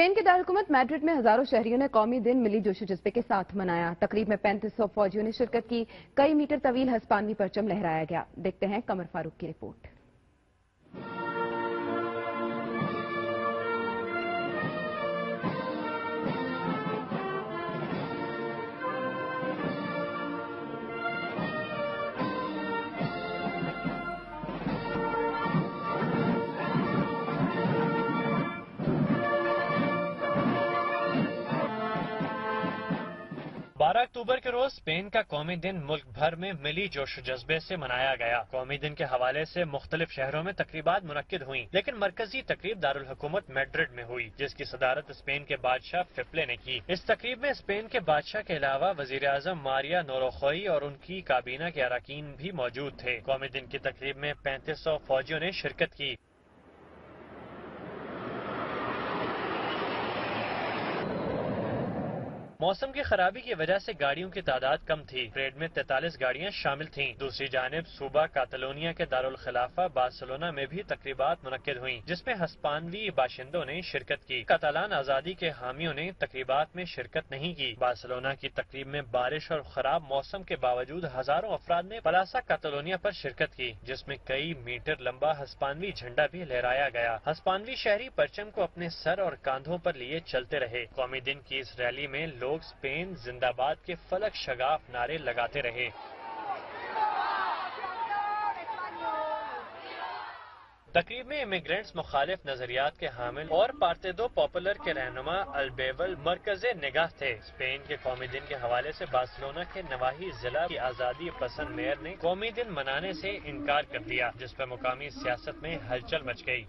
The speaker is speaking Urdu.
اسپین کے دارالحکومت میڈرڈ میں ہزاروں شہریوں نے قومی دن ملی جوش و جذبے کے ساتھ منایا۔ تقریب میں 3500 فوجیوں نے شرکت کی۔ کئی میٹر طویل ہسپانوی پرچم لہرایا گیا۔ دیکھتے ہیں قمر فاروق کی رپورٹ۔ اکتوبر کے روز اسپین کا قومی دن ملک بھر میں ملی جوش و جذبے سے منایا گیا۔ قومی دن کے حوالے سے مختلف شہروں میں تقریبات منعقد ہوئیں، لیکن مرکزی تقریب دارالحکومت میڈرڈ میں ہوئی، جس کی صدارت اسپین کے بادشاہ فپلے نے کی۔ اس تقریب میں اسپین کے بادشاہ کے علاوہ وزیر اعظم ماریا نوروخوئی اور ان کی کابینہ کے اراکین بھی موجود تھے۔ قومی دن کی تقریب میں 3500 فوجیوں نے شرکت کی۔ موسم کی خرابی کی وجہ سے گاڑیوں کی تعداد کم تھی۔ پریڈ میں 43 گاڑیاں شامل تھیں۔ دوسری جانب صوبہ کاتالونیہ کے دارالخلافہ بارسلونا میں بھی تقریبات منعقد ہوئیں، جس میں ہسپانوی باشندوں نے شرکت کی۔ کاتالان آزادی کے حامیوں نے تقریبات میں شرکت نہیں کی۔ بارسلونا کی تقریب میں بارش اور خراب موسم کے باوجود ہزاروں افراد نے پلاسا کاتالونیہ پر شرکت کی، جس میں کئی میٹر لمبا ہسپانوی جھنڈا بھی لہرایا گیا۔ ہسپانوی شہری پرچم کو اپنے سر اور کاندھوں پر لیے چلتے رہے۔ قومی دن کی اس ریلی میں لوگ اسپین زندہ باد کے فلک شگاف نعرے لگاتے رہے۔ تقریب میں امیگرینٹس مخالف نظریات کے حامل اور پارتیدو پاپولر کے رہنما البیول مرکز نگاہ تھے۔ اسپین کے قومی دن کے حوالے سے بارسلونا کے نواحی ضلع کی آزادی پسند میئر نے قومی دن منانے سے انکار کر دیا، جس پر مقامی سیاست میں ہلچل مچ گئی۔